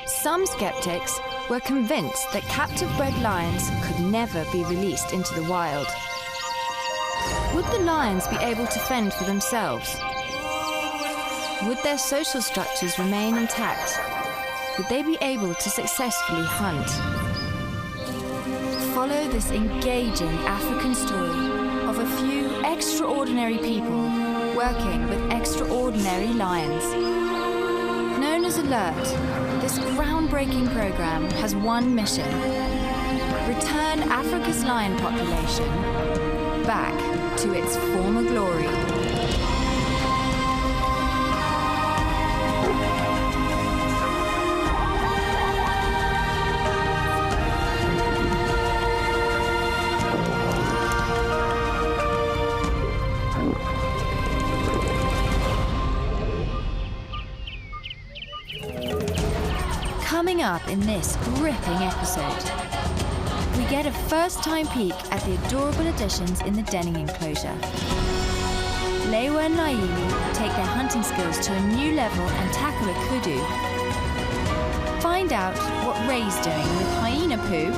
Some skeptics were convinced that captive-bred lions could never be released into the wild. Would the lions be able to fend for themselves? Would their social structures remain intact? Would they be able to successfully hunt? Follow this engaging African story of a few extraordinary people working with extraordinary lions. Known as Alert, this groundbreaking program has one mission: return Africa's lion population back to its former glory. Coming up in this gripping episode, we get a first-time peek at the adorable additions in the denning enclosure. Lewa and Naimi take their hunting skills to a new level and tackle a kudu. Find out what Ray's doing with hyena poo.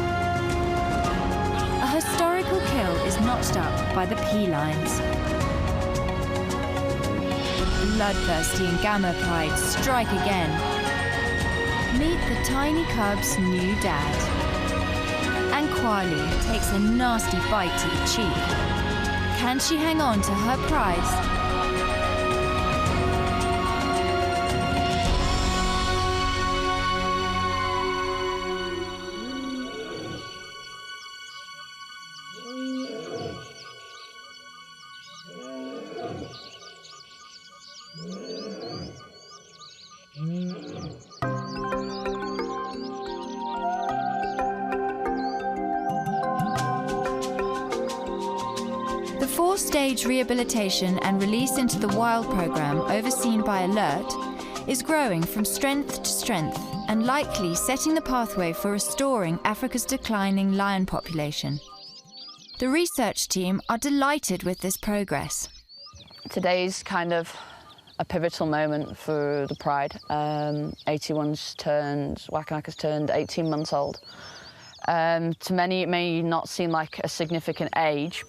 A historical kill is notched up by the pea lions. Bloodthirsty and Gamma Pride strike again. Meet the tiny cub's new dad. And Kwali takes a nasty bite to the cheek. Can she hang on to her prize? The four-stage rehabilitation and release into the wild program overseen by Alert is growing from strength to strength and likely setting the pathway for restoring Africa's declining lion population. The research team are delighted with this progress. Today's kind of a pivotal moment for the Pride. 81's turned, Wakanaka's turned 18 months old. To many it may not seem like a significant age,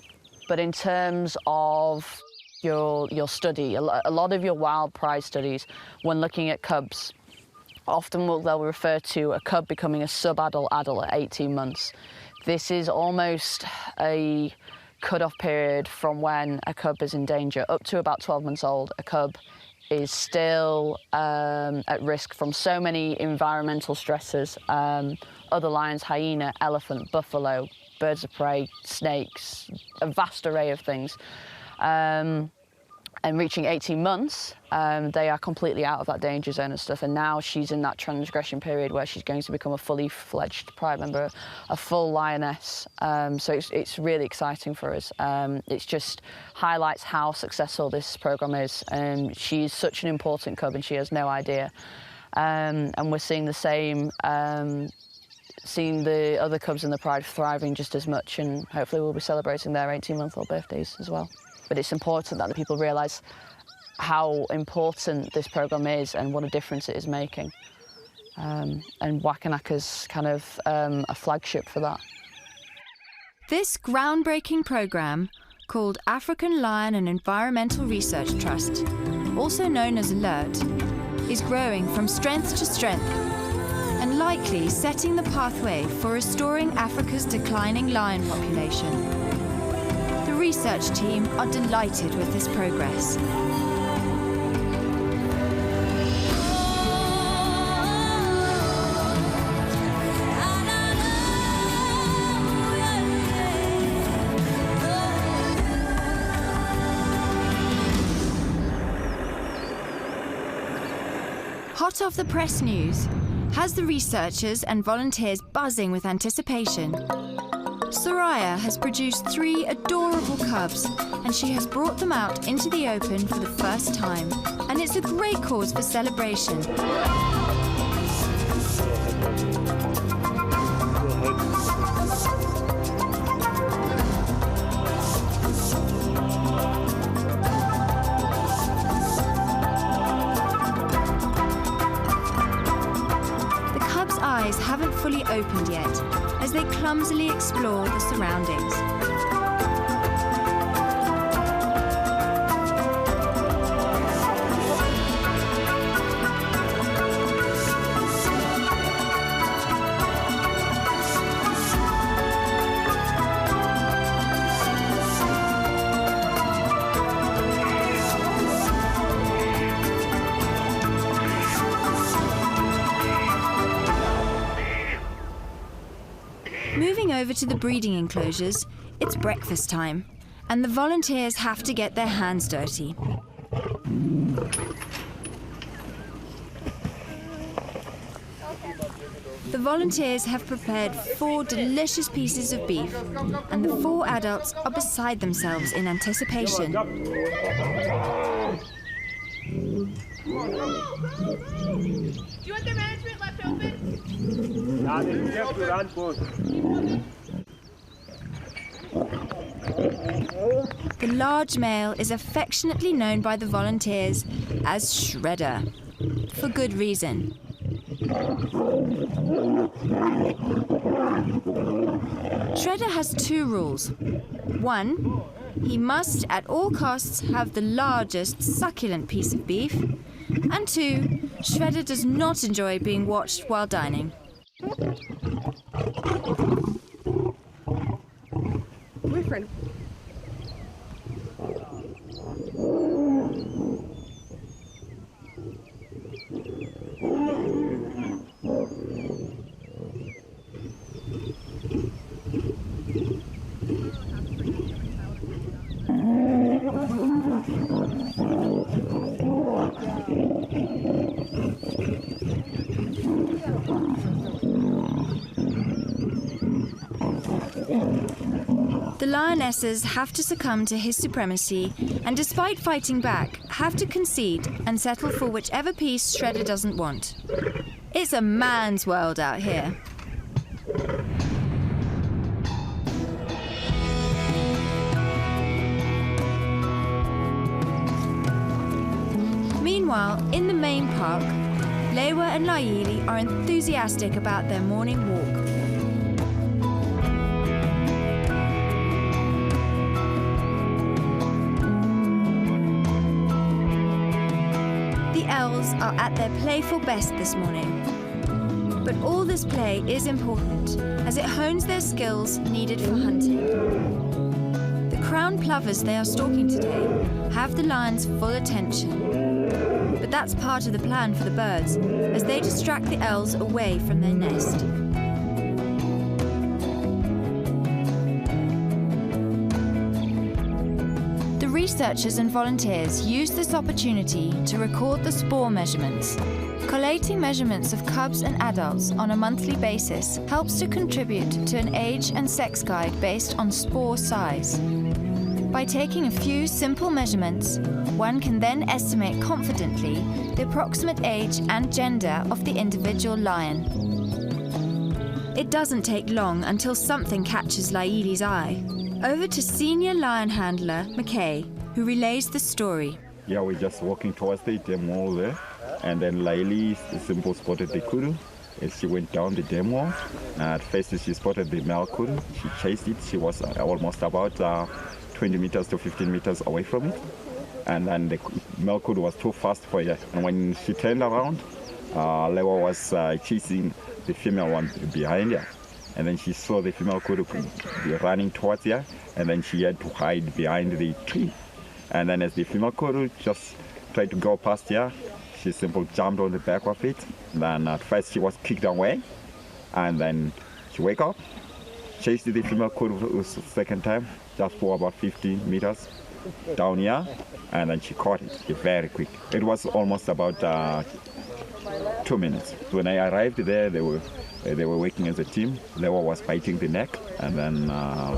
but in terms of your study, a lot of your wild Pride studies, when looking at cubs, often they'll refer to a cub becoming a sub-adult adult at 18 months. This is almost a cut-off period from when a cub is in danger. Up to about 12 months old, a cub is still at risk from so many environmental stresses. Other lions, hyena, elephant, buffalo, birds of prey, snakes, a vast array of things. And reaching 18 months, they are completely out of that danger zone and stuff. And now she's in that transgression period where she's going to become a fully fledged Pride member, a full lioness. So it's really exciting for us. It just highlights how successful this program is. She's such an important cub and she has no idea. And we're seeing the same, seeing the other cubs in the Pride thriving just as much, and hopefully we'll be celebrating their 18-month-old birthdays as well. But it's important that the people realise how important this programme is and what a difference it is making. And Wakanaka's kind of a flagship for that. This groundbreaking programme, called African Lion and Environmental Research Trust, also known as ALERT, is growing from strength to strength and likely setting the pathway for restoring Africa's declining lion population. The research team are delighted with this progress. Hot off the press news has the researchers and volunteers buzzing with anticipation. Soraya has produced 3 adorable cubs, and she has brought them out into the open for the first time, and it's a great cause for celebration. opened yet, as they clumsily explore the surroundings. Moving over to the breeding enclosures, it's breakfast time, and the volunteers have to get their hands dirty. The volunteers have prepared 4 delicious pieces of beef, and the 4 adults are beside themselves in anticipation. Do you want the management left open? The large male is affectionately known by the volunteers as Shredder, for good reason. Shredder has 2 rules. 1, he must at all costs have the largest succulent piece of beef. And 2, Shredder does not enjoy being watched while dining. Boyfriend. The lionesses have to succumb to his supremacy and, despite fighting back, have to concede and settle for whichever piece Shredder doesn't want. It's a man's world out here. Meanwhile, in the main park, Lewa and Laili are enthusiastic about their morning walk. The elves are at their playful best this morning. But all this play is important, as it hones their skills needed for hunting. The crown plovers they are stalking today have the lions' full attention. But that's part of the plan for the birds, as they distract the elves away from their nest. The researchers and volunteers use this opportunity to record the spore measurements. Collating measurements of cubs and adults on a monthly basis helps to contribute to an age and sex guide based on spore size. By taking a few simple measurements, one can then estimate confidently the approximate age and gender of the individual lion. It doesn't take long until something catches Laili's eye. Over to senior lion handler McKay, who relays the story. Yeah, we're just walking towards the dam wall there, and then Laili simple spotted the kudu. As she went down the dam wall, at first she spotted the male kudu. She chased it. She was almost about 20 meters to 15 meters away from it. And then the male kudu was too fast for her. And when she turned around, Lewa was chasing the female one behind her. And then she saw the female kudu running towards her, and then she had to hide behind the tree. And then as the female kudu just tried to go past her, she simply jumped on the back of it. Then at first she was kicked away, and then she woke up, chased the female kudu second time, just for about 50 meters down here, and then she caught it very quick. It was almost about 2 minutes. When I arrived there, they were working as a team. Lewa was biting the neck, and then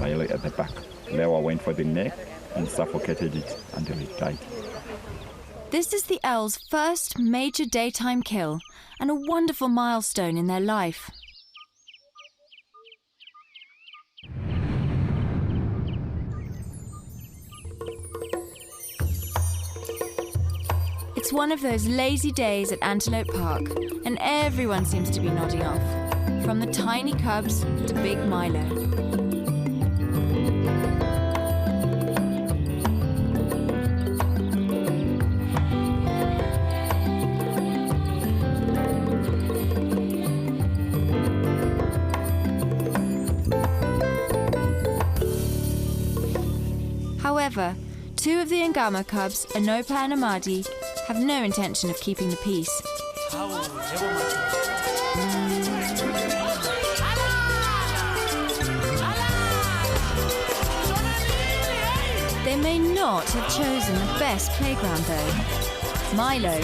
Laila at the back. Lewa went for the neck and suffocated it until it died. This is the elves' first major daytime kill, and a wonderful milestone in their life. It's one of those lazy days at Antelope Park, and everyone seems to be nodding off. from the tiny cubs to big Milo. However, two of the Ngama cubs, Anopa and Amadi, have no intention of keeping the peace. They may not have chosen the best playground though. Milo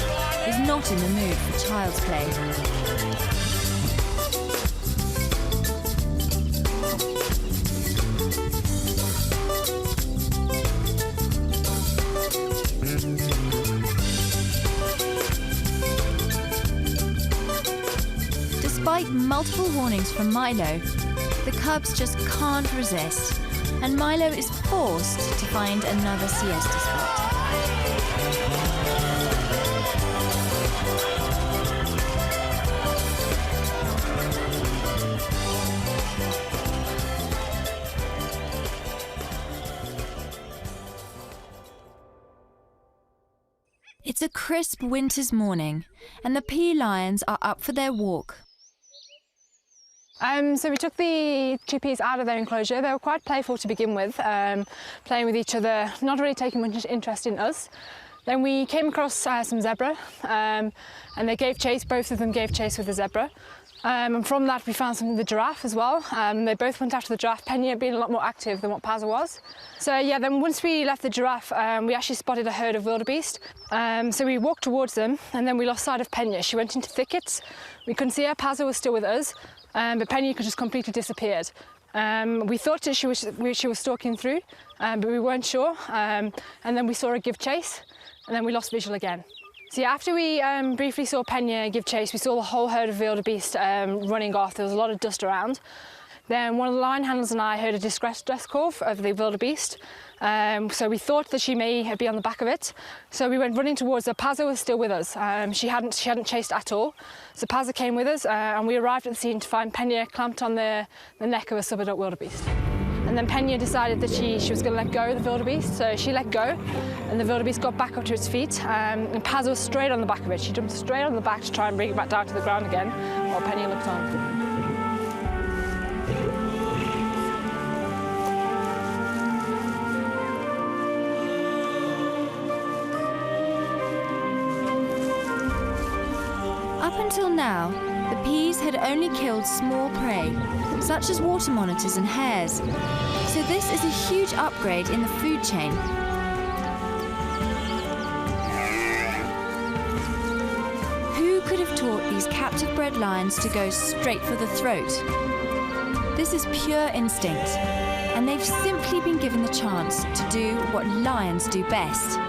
is not in the mood for child's play. Despite multiple warnings from Milo, the cubs just can't resist, and Milo is forced to find another siesta spot. It's a crisp winter's morning, and the pea lions are up for their walk. So we took the two peas out of their enclosure. They were quite playful to begin with, playing with each other, not really taking much interest in us. Then we came across some zebra, and they gave chase. Both of them gave chase with the zebra. And from that we found some of the giraffe as well. They both went after the giraffe, Pena being a lot more active than what Pazza was. So yeah, then once we left the giraffe, we actually spotted a herd of wildebeest. So we walked towards them, and then we lost sight of Pena. She went into thickets. We couldn't see her. Pazza was still with us. But Pena just completely disappeared. We thought that she was stalking through, but we weren't sure. And then we saw her give chase, and then we lost visual again. So yeah, after we briefly saw Pena give chase, we saw the whole herd of wildebeest running off. There was a lot of dust around. Then one of the lion handlers and I heard a distress call of the wildebeest. So we thought that she may be on the back of it. So we went running towards her. Pazza was still with us. She hadn't chased at all. So Pazza came with us, and we arrived at the scene to find Pena clamped on the neck of a sub-adult wildebeest. And then Pena decided that she was going to let go of the wildebeest. So she let go, and the wildebeest got back up to its feet. And Pazza was straight on the back of it. She jumped straight on the back to try and bring it back down to the ground again, while Pena looked on. Up until now, the peas had only killed small prey, such as water monitors and hares. So this is a huge upgrade in the food chain. Who could have taught these captive bred lions to go straight for the throat? This is pure instinct, and they've simply been given the chance to do what lions do best.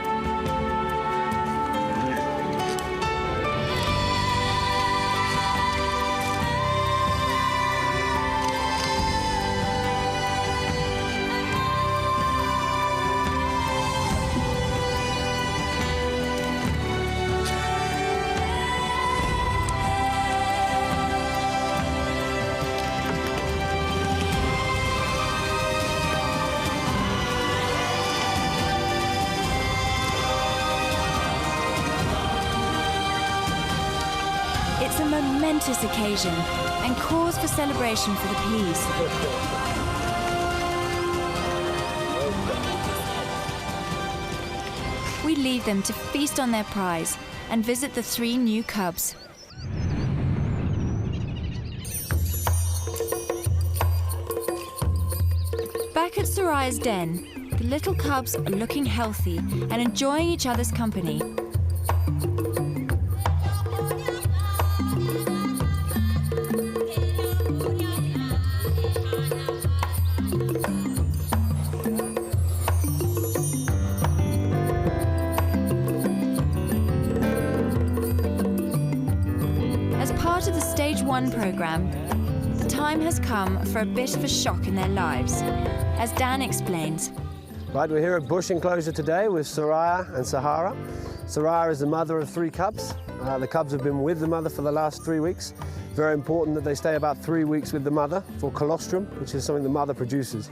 It's a momentous occasion and cause for celebration for the peas. We leave them to feast on their prize and visit the 3 new cubs. Back at Soraya den, the little cubs are looking healthy and enjoying each other's company. Part of the Stage 1 programme, the time has come for a bit of a shock in their lives, as Dan explains. Right, we're here at bush enclosure today with Soraya and Sahara. Soraya is the mother of 3 cubs. The cubs have been with the mother for the last 3 weeks. Very important that they stay about 3 weeks with the mother for colostrum, which is something the mother produces.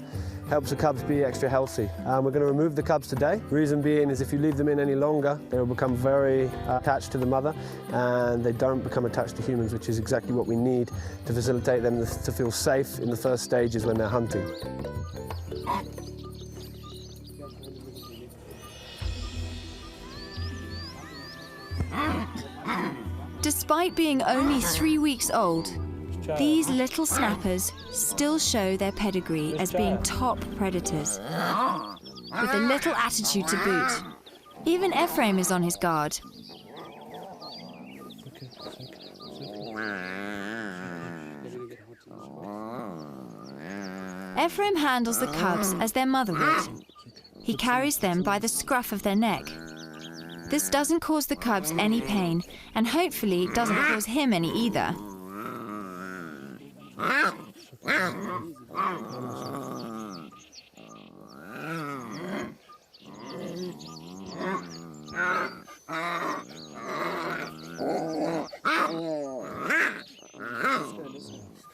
Helps the cubs be extra healthy. We're going to remove the cubs today. Reason being is if you leave them in any longer, they will become very attached to the mother and they don't become attached to humans, which is exactly what we need to facilitate them to feel safe in the first stages when they're hunting. Despite being only 3 weeks old, these little snappers still show their pedigree as being top predators, with a little attitude to boot. Even Ephraim is on his guard. Ephraim handles the cubs as their mother would. He carries them by the scruff of their neck. This doesn't cause the cubs any pain, and hopefully doesn't cause him any either.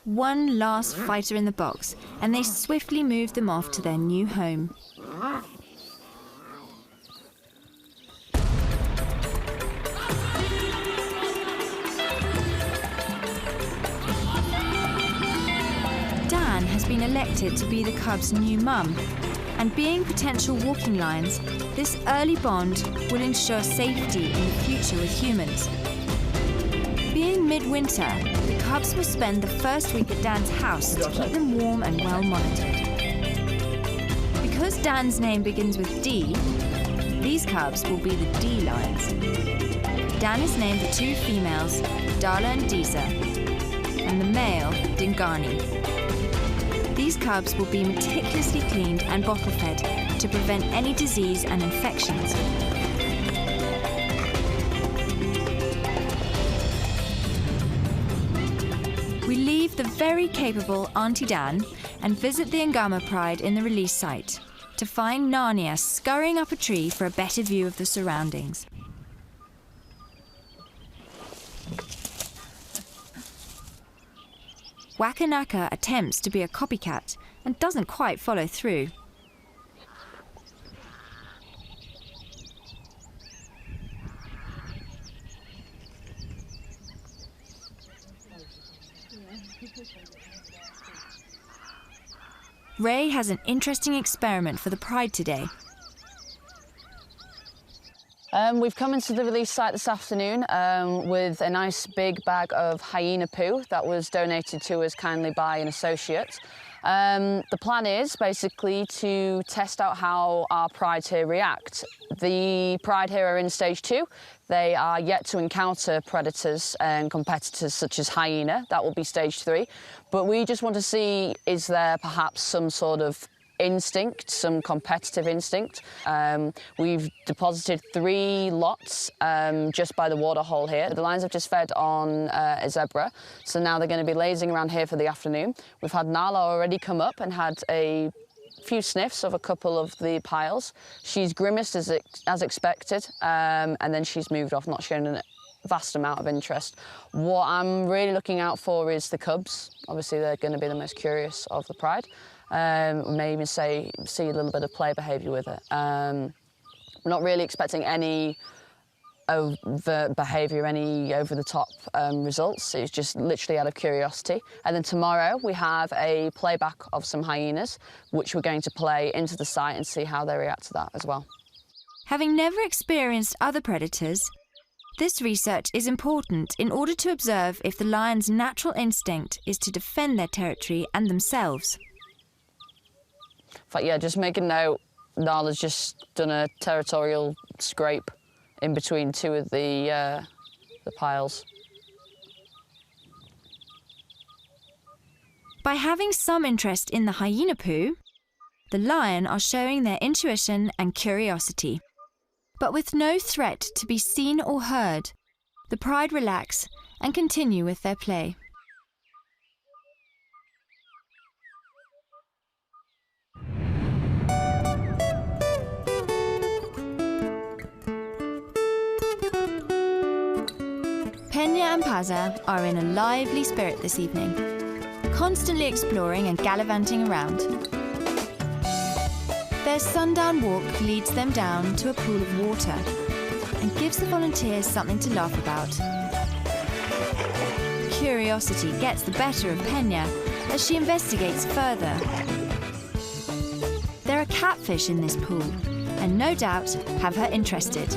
One last fighter in the box, and they swiftly move them off to their new home. Dan has been elected to be the cubs' new mum, and being potential walking lions, this early bond will ensure safety in the future with humans. Being midwinter, the cubs will spend the first week at Dan's house to keep them warm and well monitored. Because Dan's name begins with D, these cubs will be the D lions. Dan has named the 2 females, Darla and Disa, and the male, Dingani. These cubs will be meticulously cleaned and bottle-fed to prevent any disease and infections. We leave the very capable Auntie Dan and visit the Ngama Pride in the release site to find Narnia scurrying up a tree for a better view of the surroundings. Wakanaka attempts to be a copycat and doesn't quite follow through. Ray has an interesting experiment for the Pride today. We've come into the release site this afternoon with a nice big bag of hyena poo that was donated to us kindly by an associate. The plan is basically to test out how our prides here react. The pride here are in stage 2. They are yet to encounter predators and competitors such as hyena. That will be stage 3. But we just want to see, is there perhaps some sort of instinct, some competitive instinct. We've deposited 3 lots just by the waterhole here. The lions have just fed on a zebra, so now they're going to be lazing around here for the afternoon. We've had Nala already come up and had a few sniffs of a couple of the piles. She's grimaced as expected, and then she's moved off, not shown a vast amount of interest. What I'm really looking out for is the cubs. Obviously, they're going to be the most curious of the pride. May even see a little bit of play behaviour with it. We're not really expecting any overt behaviour, any over-the-top results. It's just literally out of curiosity. And then tomorrow we have a playback of some hyenas, which we're going to play into the site and see how they react to that as well. Having never experienced other predators, this research is important in order to observe if the lion's natural instinct is to defend their territory and themselves. In fact, yeah, just make a note, Nala's just done a territorial scrape in between 2 of the piles. By having some interest in the hyena poo, the lion are showing their intuition and curiosity. But with no threat to be seen or heard, the pride relax and continue with their play. Pena and Paza are in a lively spirit this evening, constantly exploring and gallivanting around. Their sundown walk leads them down to a pool of water and gives the volunteers something to laugh about. Curiosity gets the better of Pena as she investigates further. There are catfish in this pool, and no doubt have her interested.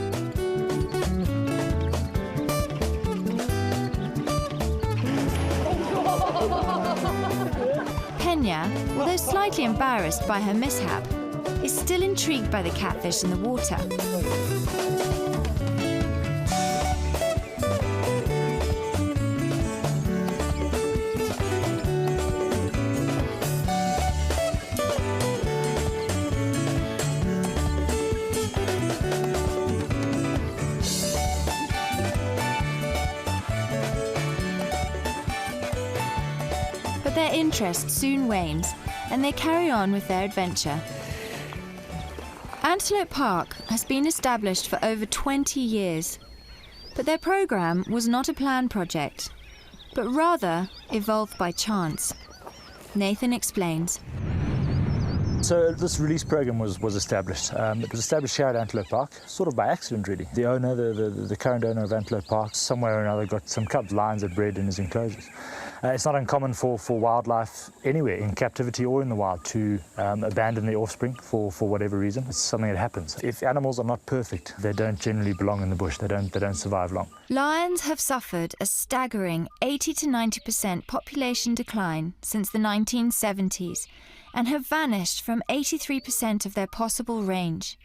Pena, although slightly embarrassed by her mishap, is still intrigued by the catfish in the water. But their interest soon wanes, and they carry on with their adventure. Antelope Park has been established for over 20 years, but their programme was not a planned project, but rather evolved by chance. Nathan explains. So this release program was established. It was established here at Antelope Park, sort of by accident really. The owner, the current owner of Antelope Park, somewhere or another got some cubs, lions that bred in his enclosures. It's not uncommon for wildlife anywhere, in captivity or in the wild, to abandon their offspring for whatever reason. It's something that happens. If animals are not perfect, they don't generally belong in the bush. They don't survive long. Lions have suffered a staggering 80 to 90% population decline since the 1970s and have vanished from 83% of their possible range.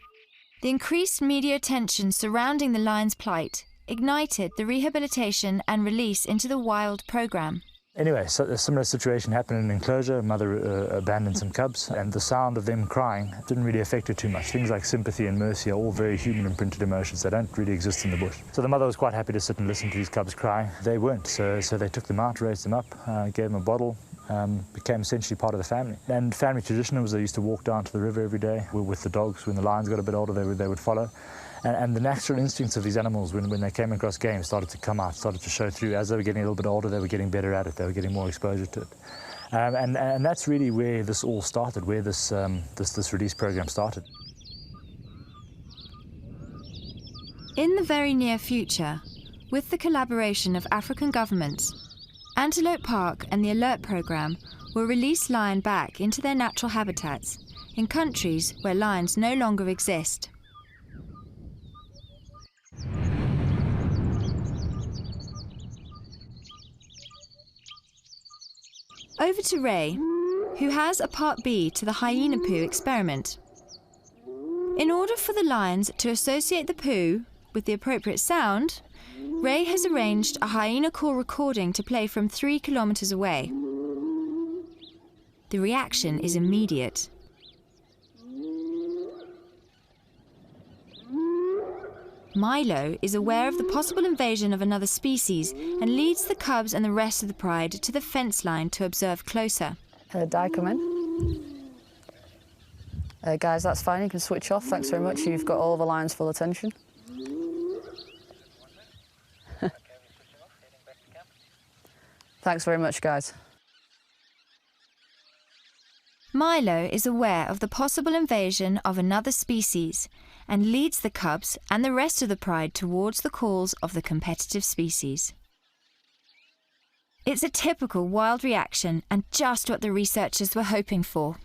The increased media attention surrounding the lion's plight ignited the rehabilitation and release into the wild programme. Anyway, so a similar situation happened in an enclosure. A mother abandoned some cubs, and the sound of them crying didn't really affect her too much. Things like sympathy and mercy are all very human imprinted emotions. They don't really exist in the bush. So the mother was quite happy to sit and listen to these cubs crying. They weren't, so they took them out, raised them up, gave them a bottle, became essentially part of the family. And family tradition was they used to walk down to the river every day with the dogs. When the lions got a bit older, they would follow. And the natural instincts of these animals, when they came across game, started to come out, started to show through. As they were getting a little bit older, they were getting better at it. They were getting more exposure to it. And that's really where this all started, where this release program started. In the very near future, with the collaboration of African governments, Antelope Park and the Alert Programme will release lion back into their natural habitats in countries where lions no longer exist. Over to Ray, who has a part B to the hyena poo experiment. In order for the lions to associate the poo with the appropriate sound, Ray has arranged a hyena call recording to play from 3 kilometers away. The reaction is immediate. Milo is aware of the possible invasion of another species and leads the cubs and the rest of the pride to the fence line to observe closer. Di, come in. Guys, that's fine, you can switch off. Thanks very much, you've got all the lions' full attention. Thanks very much, guys. Milo is aware of the possible invasion of another species and leads the cubs and the rest of the pride towards the calls of the competitive species. It's a typical wild reaction and just what the researchers were hoping for.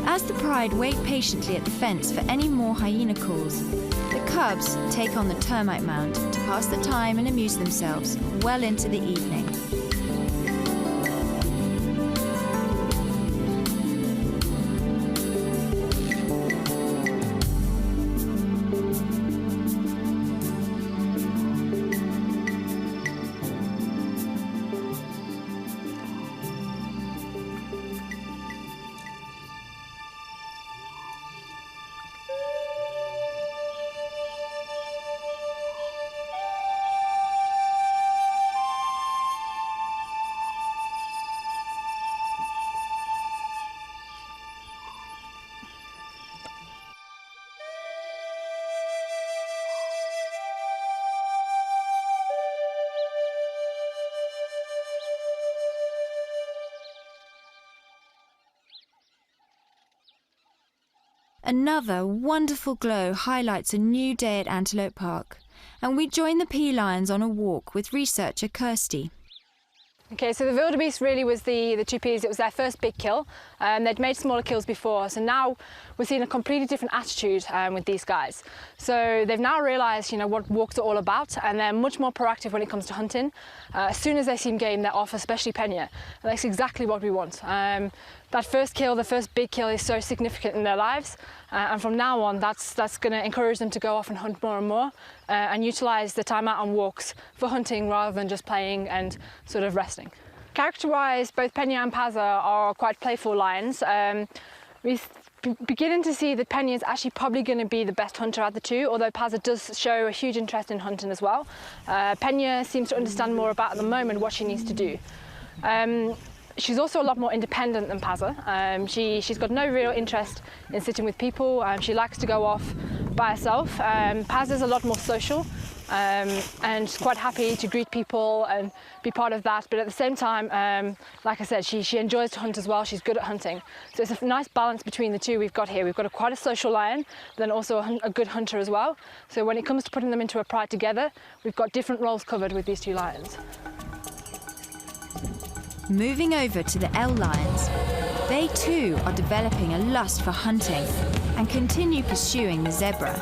As the pride wait patiently at the fence for any more hyena calls, the cubs take on the termite mound to pass the time and amuse themselves well into the evening. Another wonderful glow highlights a new day at Antelope Park, and we join the pea lions on a walk with researcher Kirsty. Okay, so the wildebeest really was the chippies. It was their first big kill. They'd made smaller kills before, so now we're seeing a completely different attitude with these guys. So they've now realised, you know, what walks are all about, and they're much more proactive when it comes to hunting. As soon as they see game, they're off, especially Pena. And that's exactly what we want. That first kill, the first big kill, is so significant in their lives, and from now on, that's going to encourage them to go off and hunt more and more, and utilise the time out on walks for hunting rather than just playing and sort of resting. Character-wise, both Pena and Paza are quite playful lions. We're beginning to see that Pena is actually probably going to be the best hunter out of the two, although Paza does show a huge interest in hunting as well. Pena seems to understand more about at the moment what she needs to do. She's also a lot more independent than Paza. She's got no real interest in sitting with people. She likes to go off by herself. Paza's a lot more social and quite happy to greet people and be part of that. But at the same time, like I said, she enjoys to hunt as well. She's good at hunting. So it's a nice balance between the two we've got here. We've got quite a social lion, but then also a good hunter as well. So when it comes to putting them into a pride together, we've got different roles covered with these two lions. Moving over to the L lions, they too are developing a lust for hunting and continue pursuing the zebra.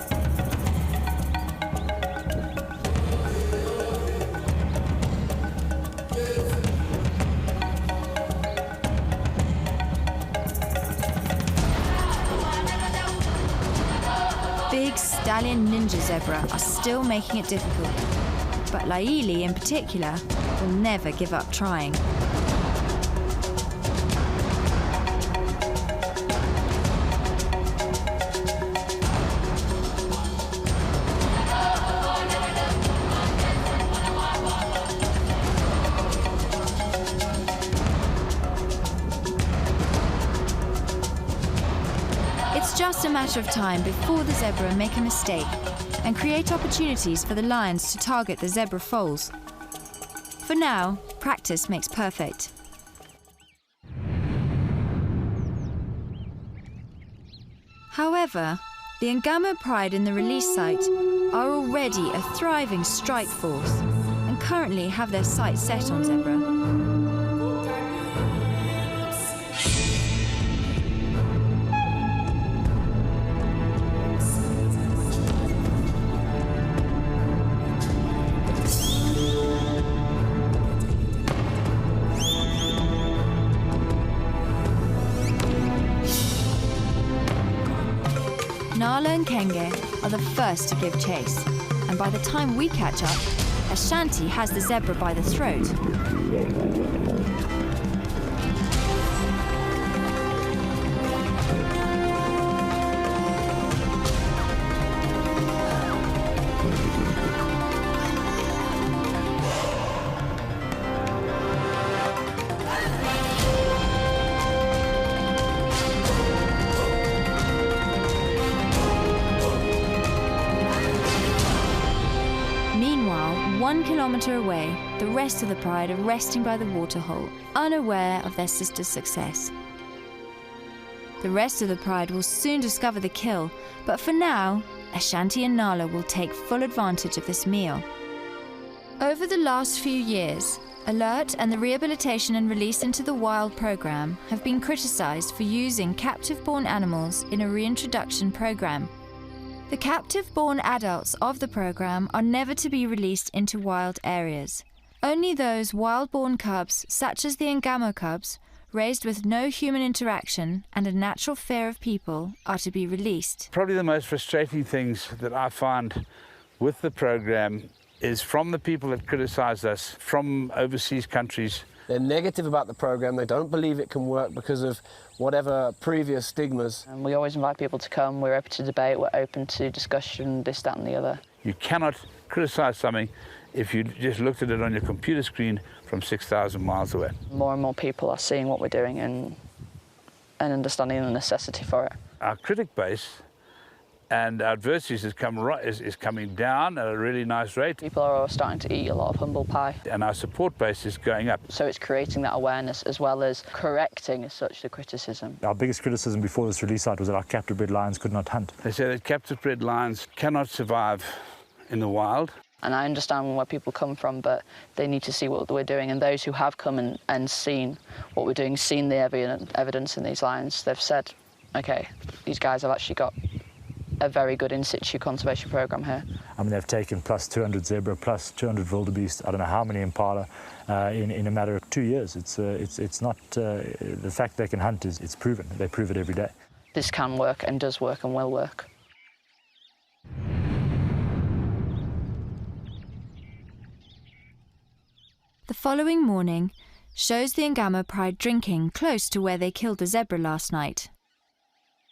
Big stallion ninja zebra are still making it difficult, but Laili in particular will never give up trying. It's just a matter of time before the zebra make a mistake and create opportunities for the lions to target the zebra foals. For now, practice makes perfect. However, the Ngamo Pride in the release site are already a thriving strike force and currently have their sights set on zebra. Nala and Kenge are the first to give chase, and by the time we catch up, Ashanti has the zebra by the throat. Meanwhile, 1 kilometre away, the rest of the pride are resting by the waterhole, unaware of their sister's success. The rest of the pride will soon discover the kill, but for now, Ashanti and Nala will take full advantage of this meal. Over the last few years, Alert and the Rehabilitation and Release into the Wild programme have been criticised for using captive-born animals in a reintroduction programme. The captive-born adults of the programme are never to be released into wild areas. Only those wild-born cubs, such as the Ngamo cubs, raised with no human interaction and a natural fear of people, are to be released. Probably the most frustrating things that I find with the programme is from the people that criticise us from overseas countries. They're negative about the programme. They don't believe it can work because of whatever previous stigmas. And we always invite people to come. We're open to debate. We're open to discussion, this, that and the other. You cannot criticise something if you just looked at it on your computer screen from 6,000 miles away. More and more people are seeing what we're doing and understanding the necessity for it. Our critic base and our adversities is coming down at a really nice rate. People are starting to eat a lot of humble pie. And our support base is going up. So it's creating that awareness as well as correcting as such the criticism. Our biggest criticism before this release out was that our captive bred lions could not hunt. They say that captive bred lions cannot survive in the wild. And I understand where people come from, but they need to see what we're doing. And those who have come and seen what we're doing, seen the evidence in these lions, they've said, OK, these guys have actually got a very good in situ conservation programme here. I mean, they've taken plus 200 zebra, plus 200 wildebeest, I don't know how many impala, in a matter of 2 years. It's not, the fact they can hunt it's proven. They prove it every day. This can work and does work and will work. The following morning shows the Ngama pride drinking close to where they killed the zebra last night.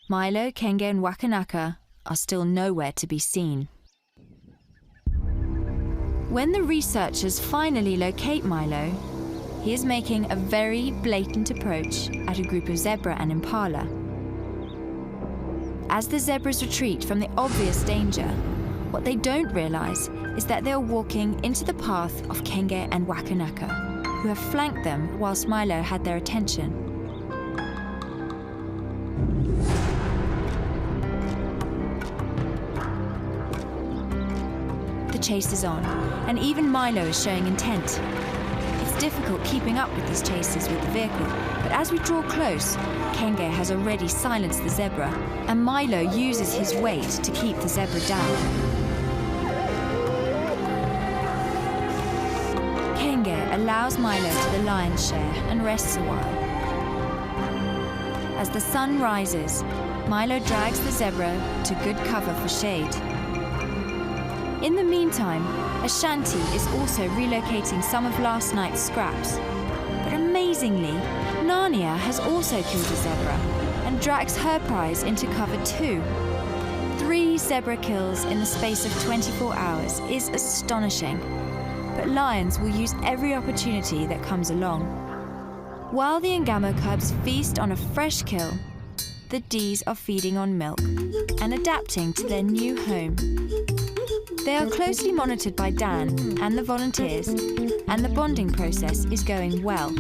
Milo, Kenge and Wakanaka are still nowhere to be seen. When the researchers finally locate Milo, he is making a very blatant approach at a group of zebra and impala. As the zebras retreat from the obvious danger, what they don't realise is that they are walking into the path of Kenge and Wakanaka, who have flanked them whilst Milo had their attention. The chase is on, and even Milo is showing intent. It's difficult keeping up with these chases with the vehicle, but as we draw close, Kenge has already silenced the zebra, and Milo uses his weight to keep the zebra down. Kenge allows Milo to the lion's share and rests a while. As the sun rises, Milo drags the zebra to good cover for shade. In the meantime, Ashanti is also relocating some of last night's scraps. But amazingly, Narnia has also killed a zebra and drags her prize into cover too. 3 zebra kills in the space of 24 hours is astonishing. But lions will use every opportunity that comes along. While the Ngama cubs feast on a fresh kill, the Ds are feeding on milk and adapting to their new home. They are closely monitored by Dan and the volunteers, and the bonding process is going well.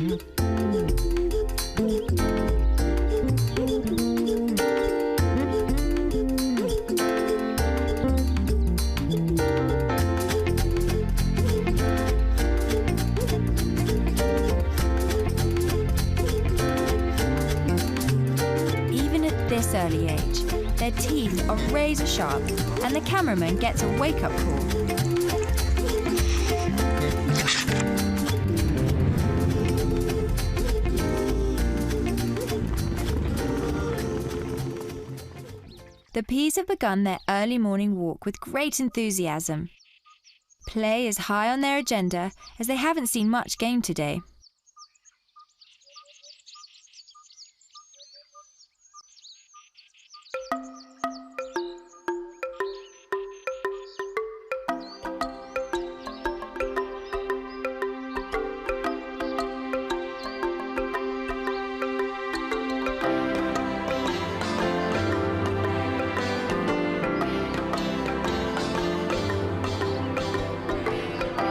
This early age, their teeth are razor sharp, and the cameraman gets a wake-up call. The Peas have begun their early morning walk with great enthusiasm. Play is high on their agenda as they haven't seen much game today.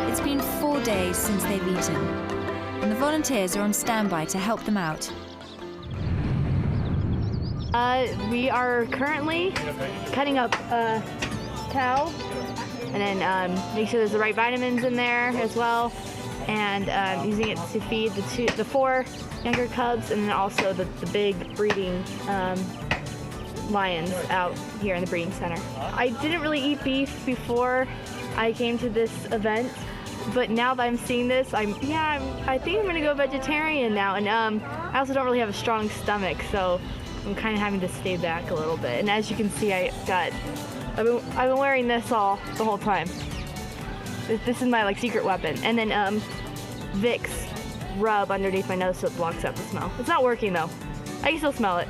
It's been 4 days since they've eaten, and the volunteers are on standby to help them out. We are currently cutting up cow, and then make sure there's the right vitamins in there as well, and using it to feed the 4 younger cubs, and then also the big breeding lions out here in the breeding center. I didn't really eat beef before I came to this event, but now that I'm seeing this, I think I'm gonna go vegetarian now, and I also don't really have a strong stomach, so I'm kind of having to stay back a little bit. And as you can see, I've been wearing this the whole time. This is my secret weapon, and then Vicks rub underneath my nose so it blocks out the smell. It's not working though. I can still smell it.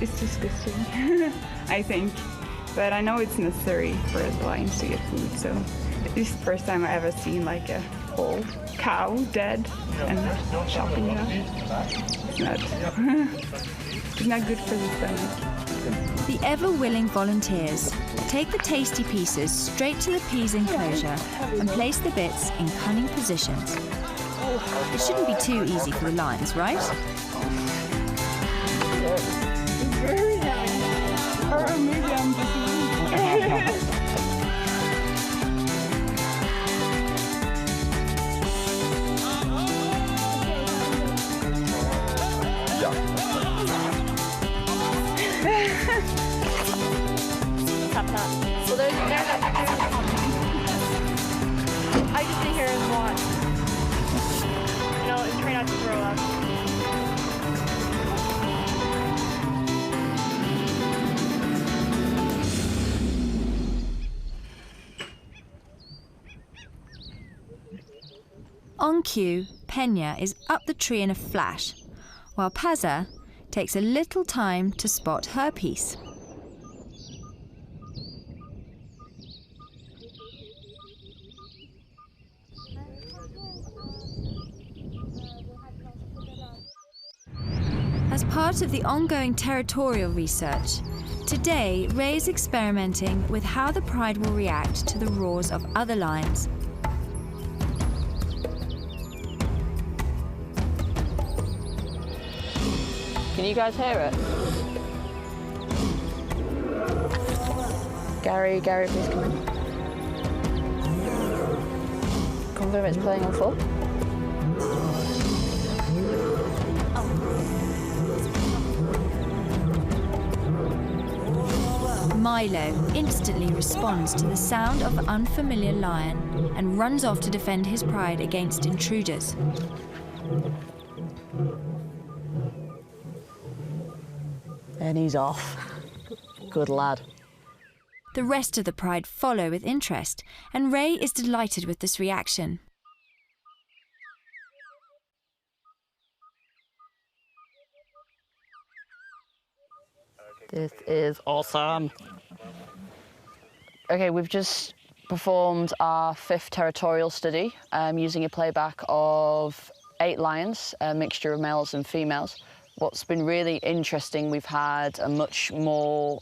It's disgusting, I think. But I know it's necessary for the lions to get food, so this is the first time I ever seen a whole cow dead and chopping it up. It's not good for the stomach. The ever-willing volunteers take the tasty pieces straight to the peas enclosure and place the bits in cunning positions. It shouldn't be too easy for the lions, right? Very nice. Or maybe I'm just So there's I just sit here and watch. And try not to throw up. On cue, Pena is up the tree in a flash, while Pazza takes a little time to spot her piece. As part of the ongoing territorial research, today Ray is experimenting with how the pride will react to the roars of other lions. Can you guys hear it? Gary, please come in. Confirm it's playing on full. Milo instantly responds to the sound of an unfamiliar lion and runs off to defend his pride against intruders. And he's off. Good lad. The rest of the pride follow with interest, and Ray is delighted with this reaction. This is awesome. Okay, we've just performed our 5th territorial study using a playback of 8 lions, a mixture of males and females. What's been really interesting, we've had a much more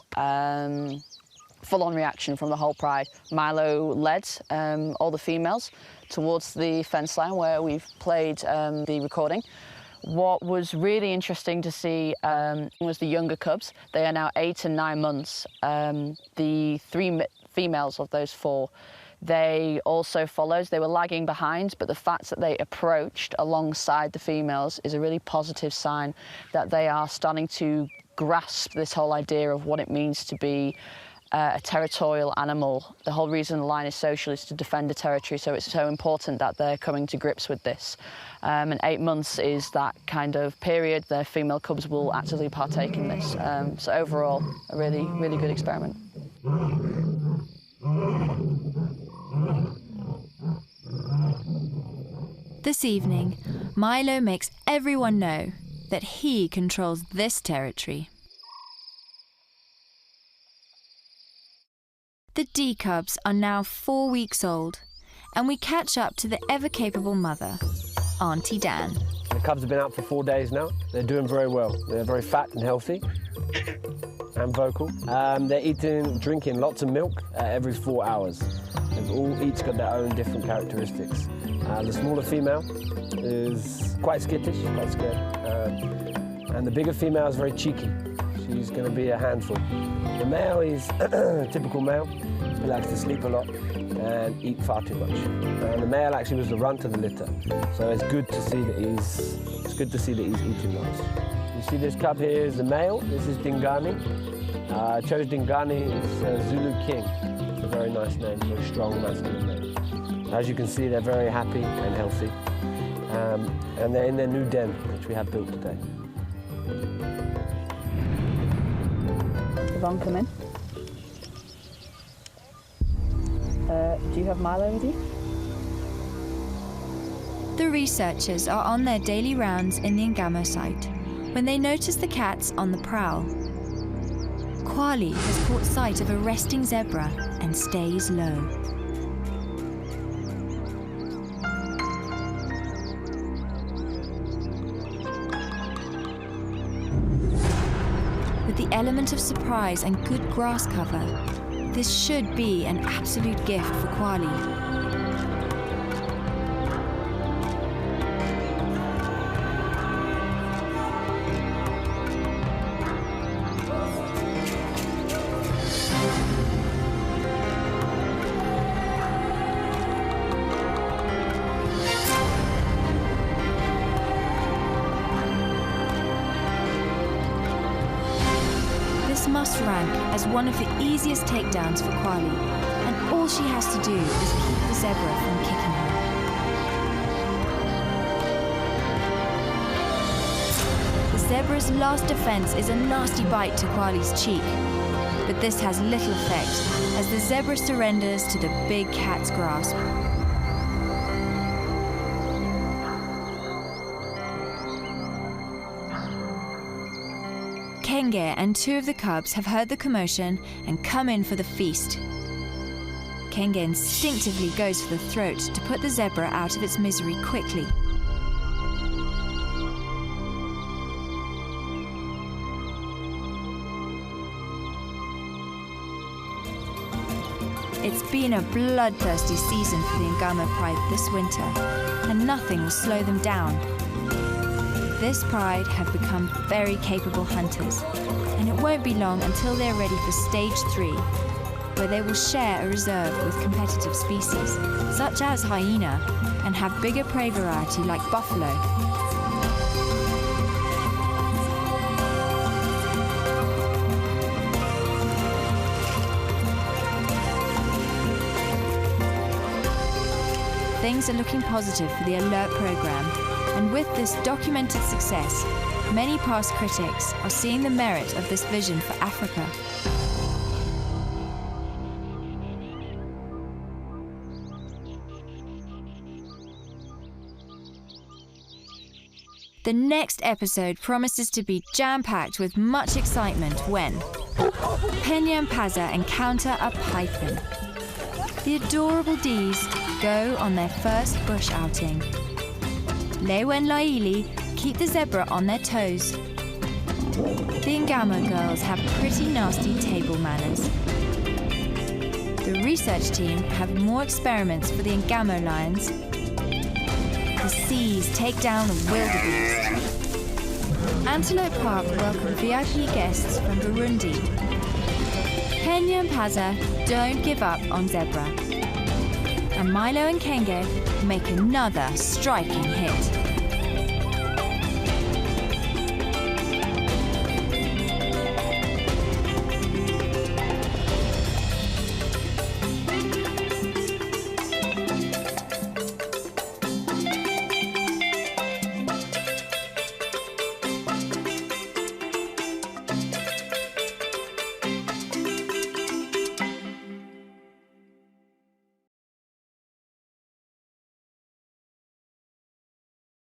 full-on reaction from the whole pride. Milo led all the females towards the fence line where we've played the recording. What was really interesting to see was the younger cubs. They are now 8 and 9 months. The 3 females of those 4, they also followed. They were lagging behind, but the fact that they approached alongside the females is a really positive sign that they are starting to grasp this whole idea of what it means to be a territorial animal. The whole reason the lion is social is to defend the territory, so it's so important that they're coming to grips with this. And 8 months is that kind of period their female cubs will actively partake in this. So overall, a really, really good experiment. This evening, Milo makes everyone know that he controls this territory. The D cubs are now 4 weeks old, and we catch up to the ever-capable mother, Auntie Dan. The cubs have been out for 4 days now. They're doing very well. They're very fat and healthy and vocal. They're drinking lots of milk every 4 hours. They've all each got their own different characteristics. The smaller female is quite skittish, quite scared. And the bigger female is very cheeky. She's going to be a handful. The male is a typical male. He likes to sleep a lot and eat far too much. And the male actually was the runt of the litter. So it's good to see that he's eating lots. You see this cub here is the male. This is Dingani. I chose Dingani. It's Zulu King. It's a very nice name, very strong masculine name. As you can see, they're very happy and healthy. And they're in their new den, which we have built today. Yvonne, come in. Do you have Milo with you? The researchers are on their daily rounds in the Ngamo site when they notice the cats on the prowl. Kwali has caught sight of a resting zebra and stays low. With the element of surprise and good grass cover, this should be an absolute gift for Kwali. This must rank as one of the easiest takedowns for Kwali, and all she has to do is keep the zebra from kicking her. The zebra's last defense is a nasty bite to Kwali's cheek, but this has little effect as the zebra surrenders to the big cat's grasp. Kenge and two of the cubs have heard the commotion and come in for the feast. Kenge instinctively goes for the throat to put the zebra out of its misery quickly. It's been a bloodthirsty season for the Ngama Pride this winter, and nothing will slow them down. This pride have become very capable hunters, and it won't be long until they're ready for stage 3, where they will share a reserve with competitive species, such as hyena, and have bigger prey variety like buffalo. Things are looking positive for the Alert program, and with this documented success, many past critics are seeing the merit of this vision for Africa. The next episode promises to be jam-packed with much excitement when Penya and Paza encounter a python. The adorable Dees go on their first bush outing. Lewa and Laili keep the zebra on their toes. The Ngama girls have pretty nasty table manners. The research team have more experiments for the Ngama lions. The seas take down a wildebeest. Antelope Park welcome VIP guests from Burundi. Penya and Paza don't give up on zebra. And Milo and Kenge make another striking hit.